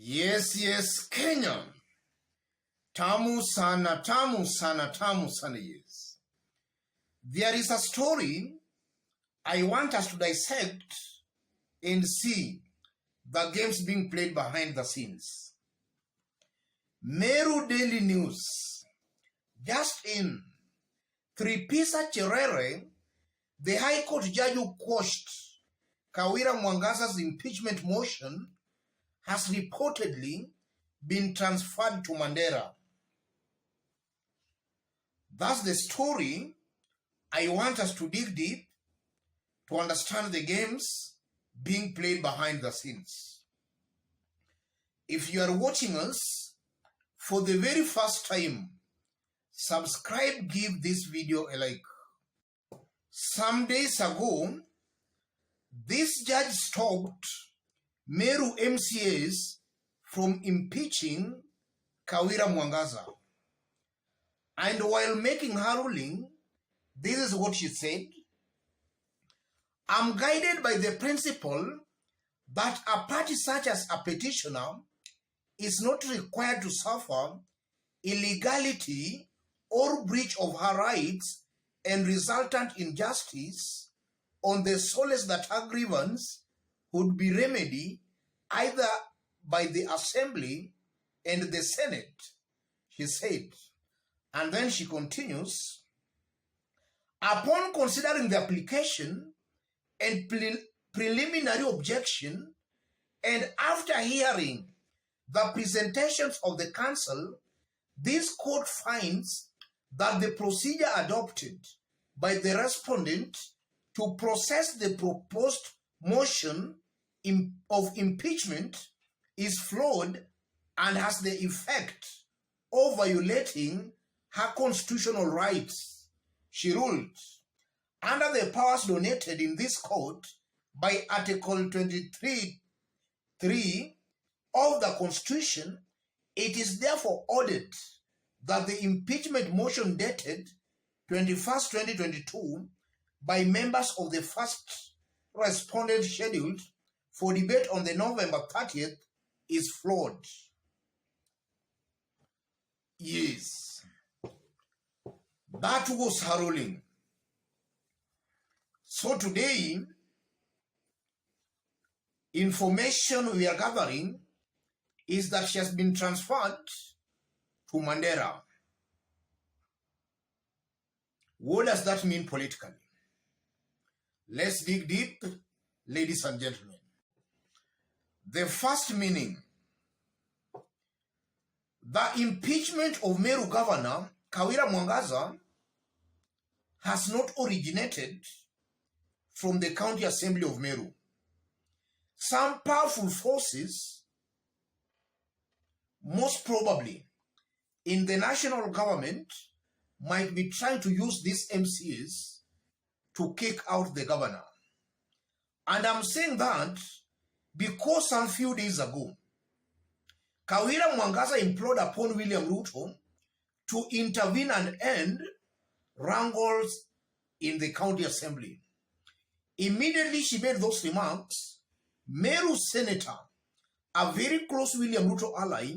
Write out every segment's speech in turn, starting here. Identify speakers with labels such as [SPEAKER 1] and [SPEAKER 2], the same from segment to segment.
[SPEAKER 1] Yes, Kenya. Tamu sana, tamu sana, tamu sana, yes. There is a story I want us to dissect and see the games being played behind the scenes. Meru Daily News. Just in, Tripisa Cherere, the High Court judge who quashed Kawira Mwangaza's impeachment motion, has reportedly been transferred to Mandera. That's the story I want us to dig deep to understand the games being played behind the scenes. If you are watching us for the very first time, subscribe, give this video a like. Some days ago, this judge stopped Meru MCAs from impeaching Kawira Mwangaza. And while making her ruling, this is what she said: I'm guided by the principle that a party such as a petitioner is not required to suffer illegality or breach of her rights and resultant injustice on the solace that her grievance would be remedied either by the Assembly and the Senate, she said. And then she continues, upon considering the application and preliminary objection, and after hearing the presentations of the council, this court finds that the procedure adopted by the respondent to process the proposed motion of impeachment is flawed and has the effect of violating her constitutional rights. She ruled, under the powers donated in this court by Article 23(3) of the Constitution, it is therefore ordered that the impeachment motion dated 21st, 2022 by members of the first respondent scheduled for debate on the November 30th is flawed. Yes, that was her ruling. So today, information we are gathering is that she has been transferred to Mandera. What does that mean politically? Let's dig deep, ladies and gentlemen. The first meaning: the impeachment of Meru Governor Kawira Mwangaza has not originated from the County Assembly of Meru. Some powerful forces, most probably in the national government, might be trying to use these MCAs to kick out the governor. And I'm saying that because some few days ago, Kawira Mwangaza implored upon William Ruto to intervene and end wrangles in the county assembly. Immediately she made those remarks, Meru Senator, a very close William Ruto ally,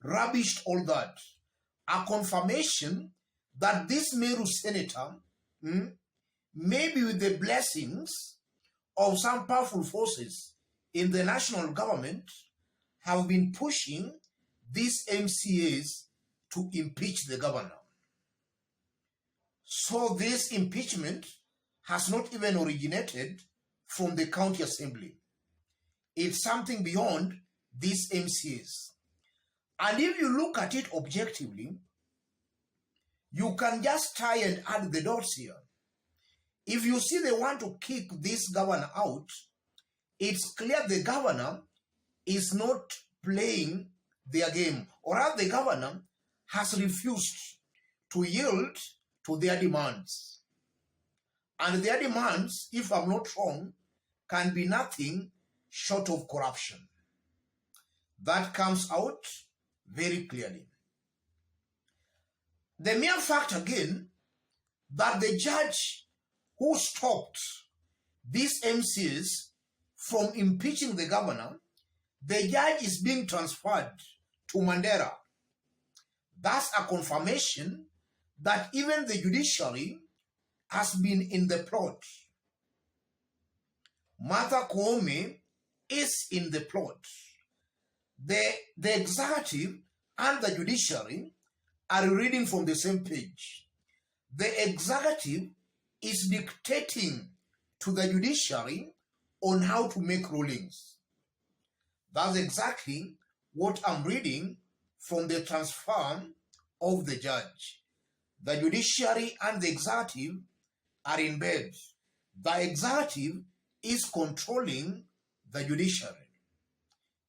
[SPEAKER 1] rubbished all that. A confirmation that this Meru Senator, maybe with the blessings of some powerful forces in the national government, have been pushing these MCAs to impeach the governor. So this impeachment has not even originated from the county assembly. It's something beyond these MCAs. And if you look at it objectively, you can just try and add the dots here. If you see they want to kick this governor out, it's clear the governor is not playing their game, or rather the governor has refused to yield to their demands. And their demands, if I'm not wrong, can be nothing short of corruption. That comes out very clearly. The mere fact again that the judge who stopped these MCs from impeaching the governor the judge is being transferred to Mandera. That's a confirmation that even the judiciary has been in the plot. Martha Koome is in the plot. The executive and the judiciary are reading from the same page. The executive is dictating to the judiciary on how to make rulings. That's exactly what I'm reading from the transfer of the judge. The judiciary and the executive are in bed. The executive is controlling the judiciary.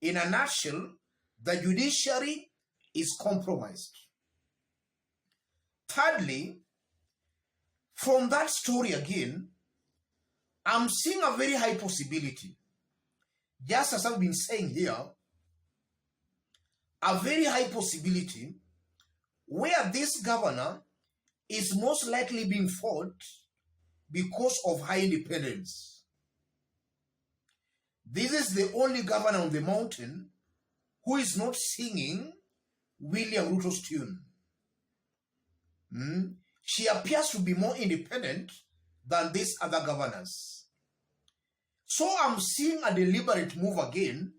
[SPEAKER 1] In a nutshell, the judiciary is compromised. Thirdly, from that story again, I'm seeing a very high possibility, just as I've been saying here, a very high possibility where this governor is most likely being fought because of high independence. This is the only governor on the mountain who is not singing William Ruto's tune. She appears to be more independent than these other governors. So I'm seeing a deliberate move again,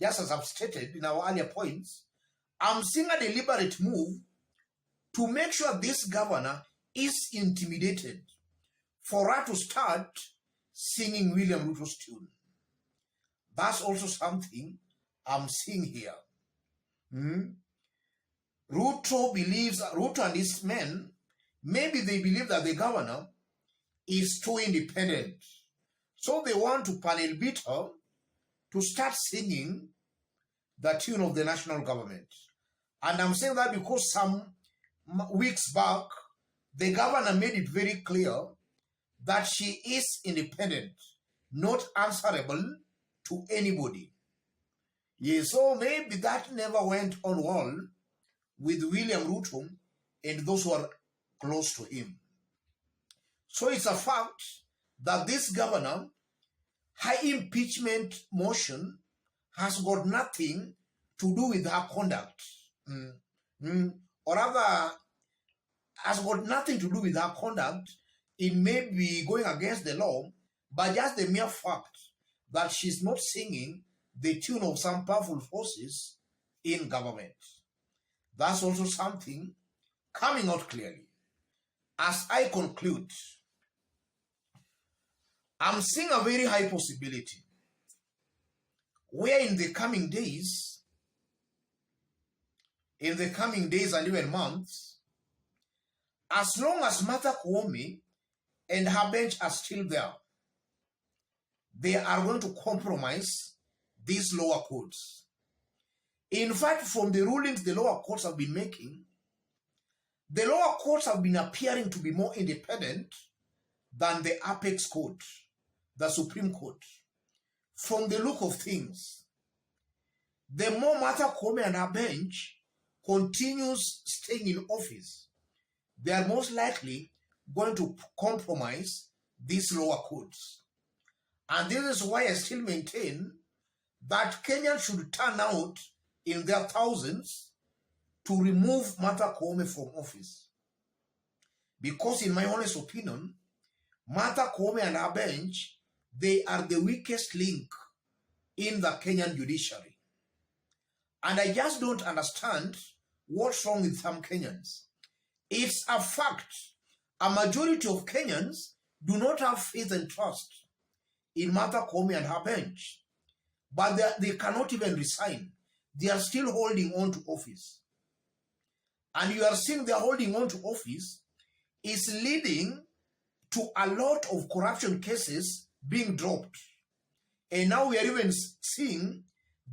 [SPEAKER 1] just as I've stated in our earlier points. I'm seeing a deliberate move to make sure this governor is intimidated for her to start singing William Ruto's tune. That's also something I'm seeing here. Ruto and his men, maybe they believe that the governor is too independent. So they want to panel beat her to start singing the tune of the national government. And I'm saying that because some weeks back, the governor made it very clear that she is independent, not answerable to anybody. Yes, so maybe that never went on well with William Ruto and those who are close to him. So it's a fact that this governor, her impeachment motion has got nothing to do with her conduct. Or rather, has got nothing to do with her conduct in maybe going against the law, but just the mere fact that she's not singing the tune of some powerful forces in government. That's also something coming out clearly. As I conclude, I'm seeing a very high possibility where in the coming days and even months, as long as Martha Koome and her bench are still there, they are going to compromise these lower courts. In fact, from the rulings the lower courts have been making, the lower courts have been appearing to be more independent than the apex court, the Supreme Court. From the look of things, the more Martha Koome and her bench continues staying in office, they are most likely going to compromise these lower courts. And this is why I still maintain that Kenyans should turn out in their thousands to remove Martha Koome from office. Because in my honest opinion, Martha Koome and her bench, they are the weakest link in the Kenyan judiciary. And I just don't understand what's wrong with some Kenyans. It's a fact. A majority of Kenyans do not have faith and trust in Martha Koome and her bench. But they cannot even resign. They are still holding on to office. And you are seeing they're holding on to office is leading to a lot of corruption cases being dropped. And now we are even seeing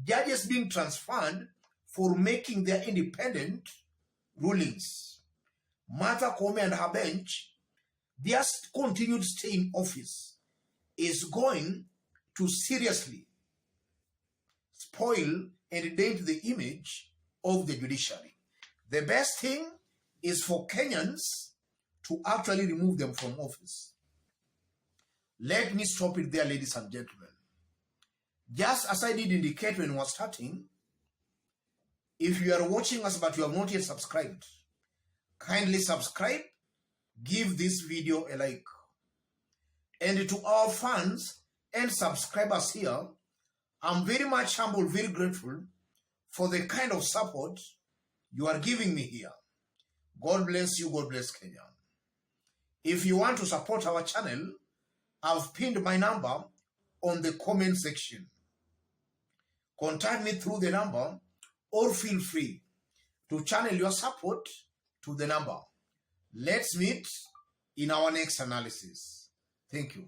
[SPEAKER 1] judges being transferred for making their independent rulings. Martha Koome and her bench, their continued stay in office is going to seriously spoil and dent the image of the judiciary. The best thing is for Kenyans to actually remove them from office. Let me stop it there, ladies and gentlemen. Just as I did indicate when we were starting, if you are watching us but you have not yet subscribed, kindly subscribe, give this video a like. And to our fans and subscribers here, I'm very much humble, very grateful for the kind of support you are giving me here. God bless you, God bless Kenya. If you want to support our channel, I've pinned my number on the comment section. Contact me through the number or feel free to channel your support to the number. Let's meet in our next analysis. Thank you.